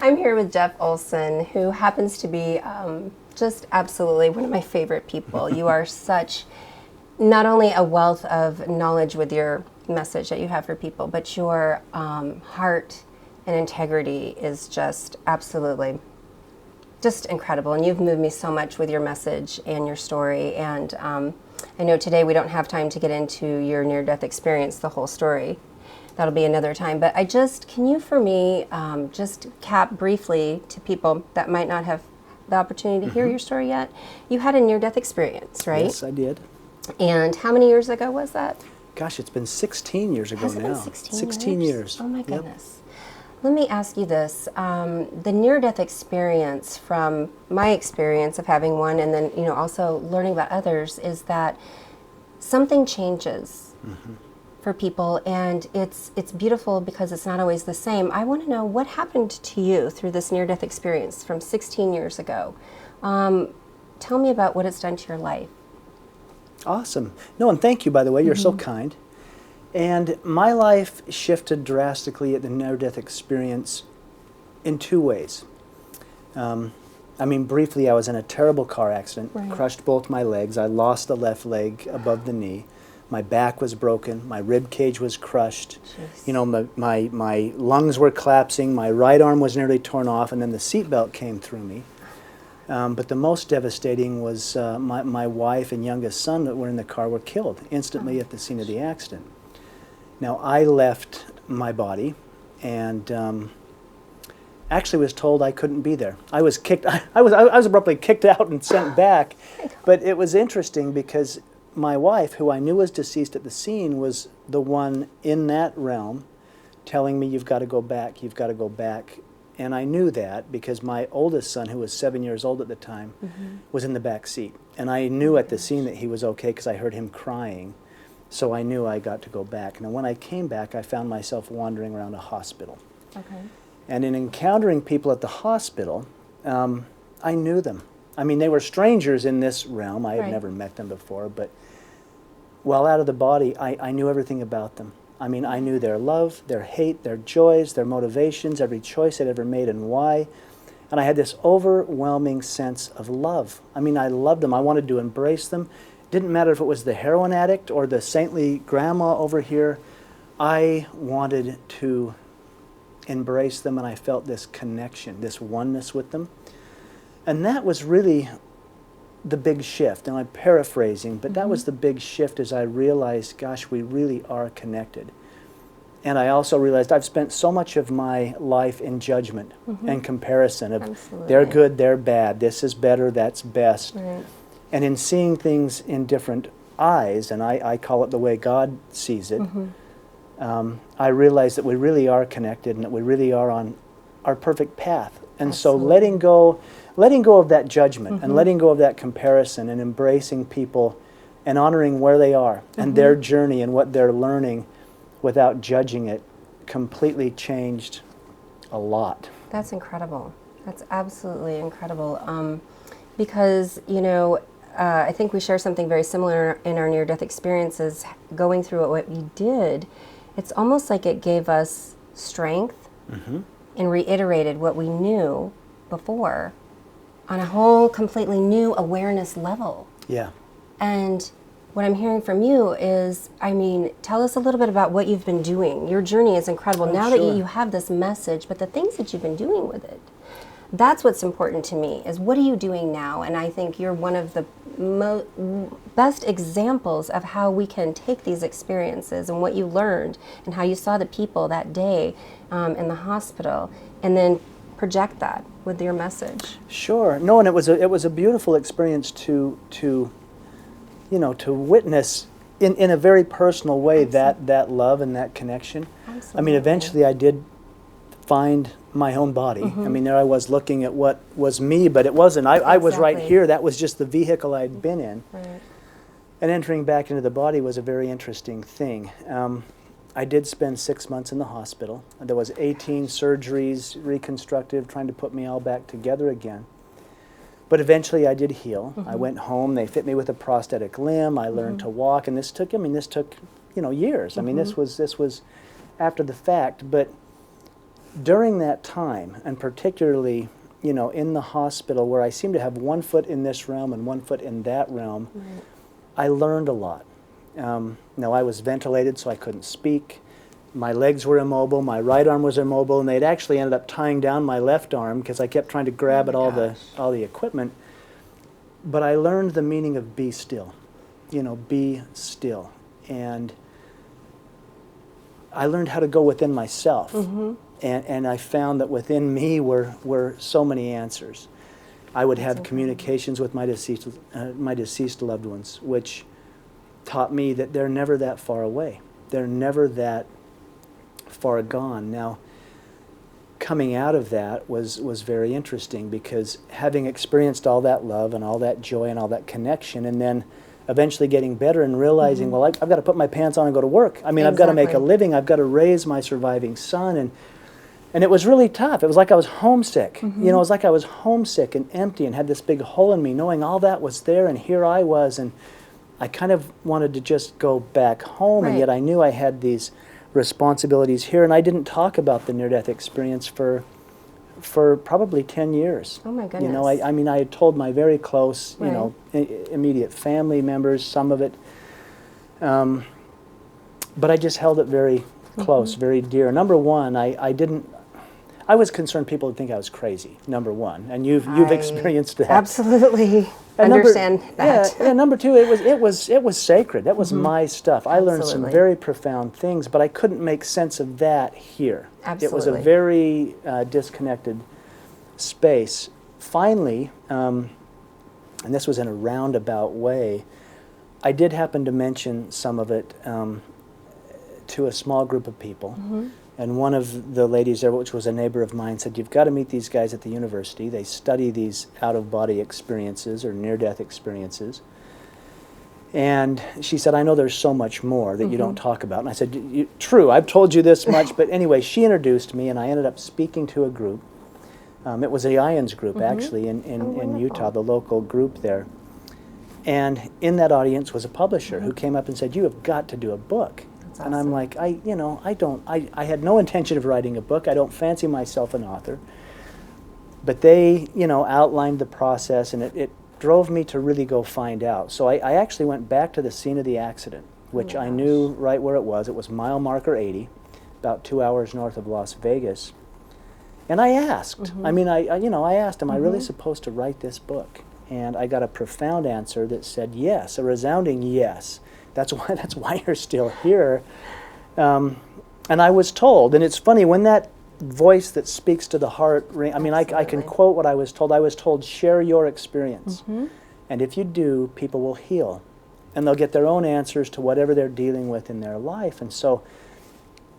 I'm here with Jeff Olsen, who happens to be just absolutely one of my favorite people. You are such, not only a wealth of knowledge with your message that you have for people, but your heart and integrity is just absolutely just incredible. And you've moved me so much with your message and your story. And I know today we don't have time to get into your near-death experience, the whole story. That'll be another time. But can you for me just cap briefly to people that might not have the opportunity to hear your story yet? You had a near-death experience, right? Yes, I did. And how many years ago was that? Gosh, it's been 16 years ago Has it now. been 16 16 years. Oh my Yep. goodness. Let me ask you this. The near-death experience, from my experience of having one and then also learning about others, is that something changes for people, and it's beautiful because it's not always the same. I want to know what happened to you through this near-death experience from 16 years ago. Tell me about what it's done to your life. Awesome. No, and thank you, by the way. You're so kind. And my life shifted drastically at the near-death experience in two ways. Briefly, I was in a terrible car accident, crushed both my legs. I lost the left leg above the knee. My back was broken. My rib cage was crushed. Jeez. My lungs were collapsing. My right arm was nearly torn off, and then the seatbelt came through me. But the most devastating was my wife and youngest son that were in the car were killed instantly at the scene of the accident. Now, I left my body and actually was told I couldn't be there. I was kicked. I was abruptly kicked out and sent back. But it was interesting because my wife, who I knew was deceased at the scene, was the one in that realm telling me, "You've got to go back. You've got to go back." And I knew that because my oldest son, who was 7 years old at the time, was in the back seat. And I knew at the scene that he was okay because I heard him crying. So I knew I got to go back. Now, when I came back, I found myself wandering around a hospital. Okay. And in encountering people at the hospital, I knew them. I mean, they were strangers in this realm. I had never met them before. But while out of the body, I knew everything about them. I mean, I knew their love, their hate, their joys, their motivations, every choice they'd ever made and why. And I had this overwhelming sense of love. I mean, I loved them. I wanted to embrace them. Didn't matter if it was the heroin addict or the saintly grandma over here. I wanted to embrace them, and I felt this connection, this oneness with them. And that was really the big shift. And I'm paraphrasing, but that was the big shift as I realized, gosh, we really are connected. And I also realized I've spent so much of my life in judgment and comparison of they're good, they're bad, this is better, that's best. Right. And in seeing things in different eyes, and I call it the way God sees it, I realized that we really are connected and that we really are on our perfect path. And so letting go of that judgment and letting go of that comparison and embracing people and honoring where they are and their journey and what they're learning without judging it completely changed a lot. That's incredible. That's absolutely incredible. Because, I think we share something very similar in our near-death experiences. Going through what we did, it's almost like it gave us strength and reiterated what we knew before on a whole completely new awareness level. Yeah. And what I'm hearing from you is, tell us a little bit about what you've been doing. Your journey is incredible. Now that you have this message, but the things that you've been doing with it, that's what's important to me, is what are you doing now? And I think you're one of the best examples of how we can take these experiences and what you learned and how you saw the people that day in the hospital and then project that with your message. Sure. No, and it was a beautiful experience to witness in a very personal way that love and that connection. Absolutely. Eventually I did find my own body. There I was looking at what was me, but it wasn't. I was right here. That was just the vehicle I'd been in. Right. And entering back into the body was a very interesting thing. I did spend 6 months in the hospital. There was 18 surgeries, reconstructive, trying to put me all back together again. But eventually I did heal. I went home. They fit me with a prosthetic limb. I learned to walk, and this took years. This was after the fact, but during that time, and particularly, you know, in the hospital where I seemed to have one foot in this realm and one foot in that realm, Right. I learned a lot. Now, I was ventilated, so I couldn't speak. My legs were immobile, my right arm was immobile, and they'd actually ended up tying down my left arm because I kept trying to grab at all the equipment. But I learned the meaning of be still. You know, be still. And I learned how to go within myself. Mm-hmm. And I found that within me were so many answers. I would have communications with my deceased loved ones, which taught me that they're never that far away. They're never that far gone. Now, coming out of that was very interesting because having experienced all that love and all that joy and all that connection, and then eventually getting better and realizing, well, I've got to put my pants on and go to work. I mean, I've got to make a living. I've got to raise my surviving son. And it was really tough. It was like I was homesick. You know, it was like I was homesick and empty and had this big hole in me, knowing all that was there, and here I was, and I kind of wanted to just go back home, and yet I knew I had these responsibilities here, and I didn't talk about the near-death experience for probably 10 years. Oh my goodness. You know, I mean, I had told my very close, you know, immediate family members, some of it, but I just held it very close, very dear. Number one, I was concerned people would think I was crazy, number one, and you've experienced that. Absolutely. Understand that. Yeah, number two, it was sacred. That was my stuff. I learned some very profound things, but I couldn't make sense of that here. Absolutely. It was a very disconnected space. Finally, and this was in a roundabout way, I did happen to mention some of it to a small group of people. And one of the ladies there, which was a neighbor of mine, said, "You've got to meet these guys at the university. They study these out-of-body experiences or near-death experiences." And she said, "I know there's so much more that you don't talk about." And I said, "True, I've told you this much." But anyway, she introduced me, and I ended up speaking to a group. It was the Ions group, actually, in Utah, the local group there. And in that audience was a publisher who came up and said, "You have got to do a book." Awesome. And I'm like, I had no intention of writing a book. I don't fancy myself an author. But they, you know, outlined the process, and it drove me to really go find out. So I actually went back to the scene of the accident, which I knew right where it was. It was mile marker 80, about 2 hours north of Las Vegas. And I asked, I mean, I asked, am I really supposed to write this book? And I got a profound answer that said yes, a resounding yes. That's why you're still here. And I was told, and it's funny, when that voice that speaks to the heart ring, I mean, I can quote what I was told. I was told, share your experience. And if you do, people will heal. And they'll get their own answers to whatever they're dealing with in their life. And so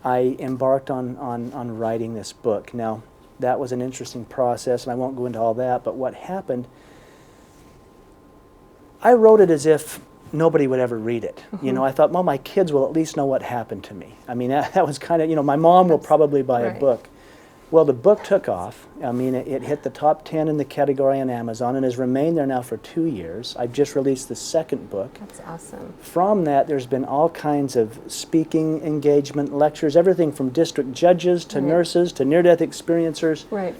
I embarked on writing this book. Now, that was an interesting process, and I won't go into all that, but what happened, I wrote it as if nobody would ever read it. You know, I thought, well, my kids will at least know what happened to me. I mean, that was kind of, you know, my mom will probably buy a book. Well, the book took off. I mean, it hit the top 10 in the category on Amazon and has remained there now for 2 years. I've just released the second book. That's awesome. From that, there's been all kinds of speaking engagement, lectures, everything from district judges to nurses to near-death experiencers. Right.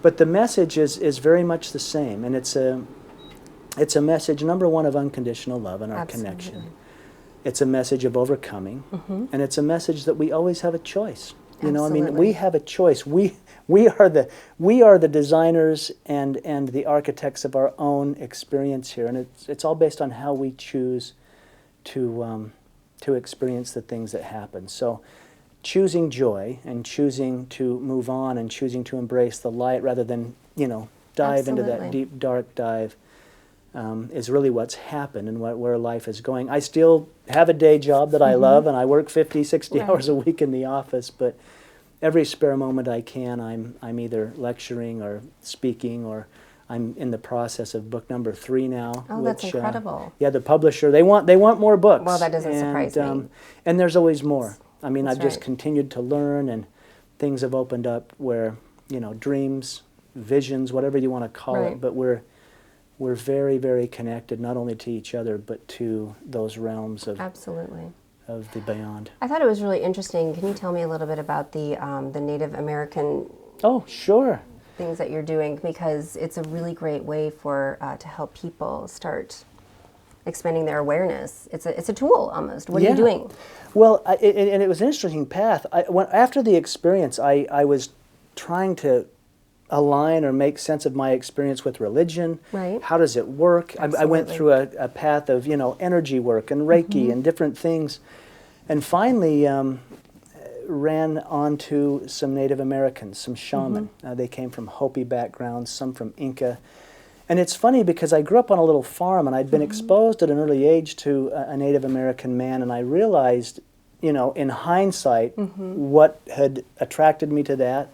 But the message is very much the same, and it's a message, number one, of unconditional love and our connection. It's a message of overcoming, and it's a message that we always have a choice. You know, I mean, we have a choice. We are the designers and the architects of our own experience here, and it's all based on how we choose to experience the things that happen. So, choosing joy and choosing to move on and choosing to embrace the light rather than, you know, dive into that deep dark dive. Is really what's happened and where life is going. I still have a day job that I love, and I work 50, 60 hours a week in the office, but every spare moment I can, I'm either lecturing or speaking, or I'm in the process of book number 3 now. Oh, that's incredible. Yeah, the publisher, they want more books. Well, that doesn't surprise me. And there's always more. I mean, I've just continued to learn, and things have opened up where, you know, dreams, visions, whatever you want to call it, but we're very, very connected, not only to each other, but to those realms of of the beyond. I thought it was really interesting. Can you tell me a little bit about the Native American Oh, sure. things that you're doing? Because it's a really great way for to help people start expanding their awareness. It's a tool almost. What are you doing? Well, and it was an interesting path. After the experience, I was trying to align or make sense of my experience with religion. Right. How does it work? I went through a path of, energy work and Reiki and different things, and finally ran onto some Native Americans, some shaman. They came from Hopi backgrounds, some from Inca. And it's funny because I grew up on a little farm and I'd been exposed at an early age to a Native American man, and I realized, in hindsight, what had attracted me to that.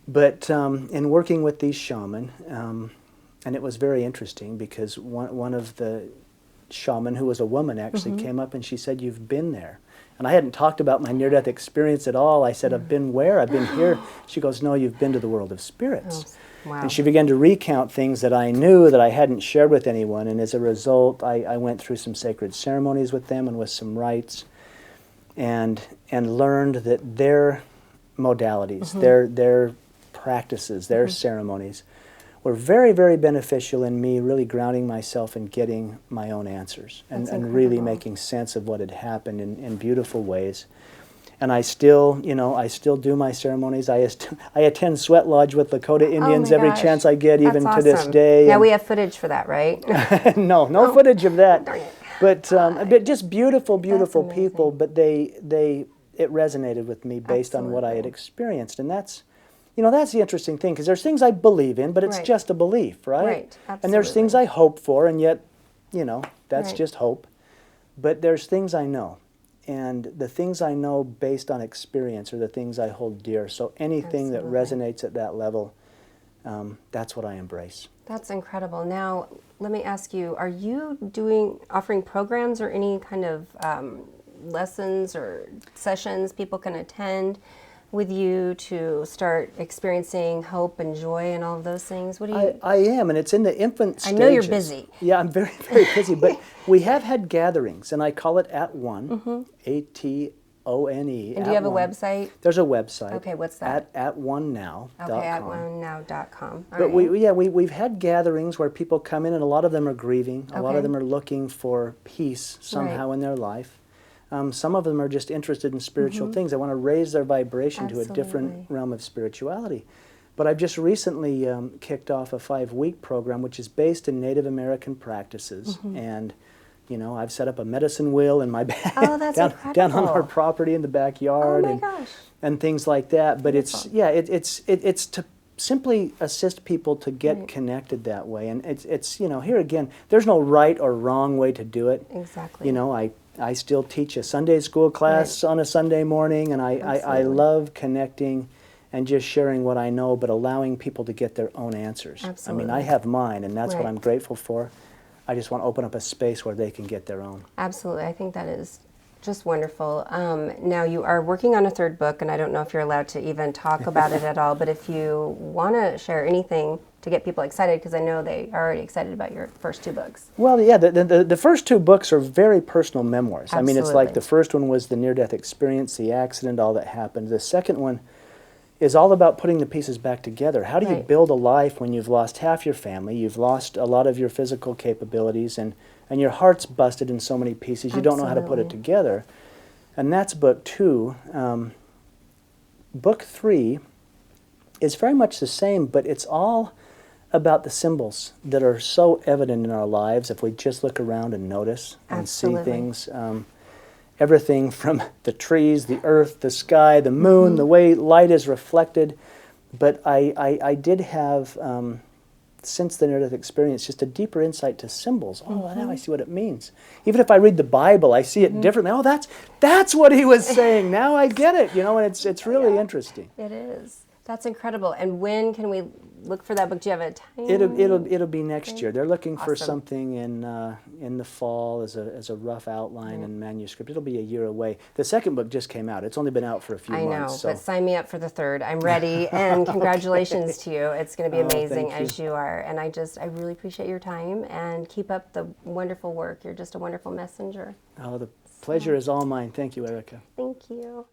But in working with these shaman, and it was very interesting because one of the shaman, who was a woman, actually came up and she said, "You've been there." And I hadn't talked about my near-death experience at all. I said, "I've been where? I've been here." She goes, "No, you've been to the world of spirits." Oh, wow. And she began to recount things that I knew that I hadn't shared with anyone. And as a result, I went through some sacred ceremonies with them and with some rites, and learned that their modalities, their practices, their ceremonies were very, very beneficial in me really grounding myself and getting my own answers and really making sense of what had happened in beautiful ways. And I still do my ceremonies. I attend Sweat Lodge with Lakota Indians every chance I get, even to this day. Now we have footage for that, right? No footage of that. Darn it. But just beautiful people. But it resonated with me based on what I had experienced, and that's the interesting thing, because there's things I believe in, but it's just a belief, right? Right, absolutely. And there's things I hope for, and yet, that's just hope. But there's things I know. And the things I know based on experience are the things I hold dear. So anything that resonates at that level, that's what I embrace. That's incredible. Now, let me ask you, are you offering programs or any kind of lessons or sessions people can attend with you to start experiencing hope and joy and all of those things? What do you? I am, and it's in the infant stages. I know you're busy. Yeah, I'm very, very busy, but we have had gatherings, and I call it At One, A-T-O-N-E. And do you have a website? There's a website. Okay, what's that? At1now.com. Okay, at1now.com. But we've had gatherings where people come in, and a lot of them are grieving. A lot of them are looking for peace somehow in their life. Some of them are just interested in spiritual things. They want to raise their vibration to a different realm of spirituality. But I've just recently kicked off a 5-week program which is based in Native American practices. And, I've set up a medicine wheel in my back down on our property in the backyard. Oh my gosh. And things like that. But it's to simply assist people to get connected that way. And it's here again, there's no right or wrong way to do it. Exactly. I still teach a Sunday school class on a Sunday morning, and I love connecting and just sharing what I know, but allowing people to get their own answers. Absolutely. I mean, I have mine, and that's what I'm grateful for. I just want to open up a space where they can get their own. Absolutely. I think that is just wonderful. Now, you are working on a 3rd book, and I don't know if you're allowed to even talk about it at all, but if you want to share anything to get people excited, because I know they are already excited about your first 2 books. Well, yeah, the first 2 books are very personal memoirs. Absolutely. I mean, it's like the first one was the near-death experience, the accident, all that happened. The second one is all about putting the pieces back together. How do you build a life when you've lost half your family, you've lost a lot of your physical capabilities, and your heart's busted in so many pieces, you don't know how to put it together. And that's book 2. Book 3 is very much the same, but it's all about the symbols that are so evident in our lives if we just look around and notice and see things. Everything from the trees, the earth, the sky, the moon, the way light is reflected. But I did have, since the near-death experience, just a deeper insight to symbols. Oh, now I see what it means. Even if I read the Bible, I see it differently. Oh, that's what he was saying. Now I get it. And it's really interesting. It is. That's incredible. And when can we look for that book? Do you have a time? It'll be next year. They're looking for something in the fall as a rough outline and manuscript. It'll be a year away. The second book just came out. It's only been out for a few months. I know, but sign me up for the 3rd. I'm ready, and congratulations to you. It's going to be amazing as you are. And I really appreciate your time, and keep up the wonderful work. You're just a wonderful messenger. Oh, the Pleasure is all mine. Thank you, Erica. Thank you.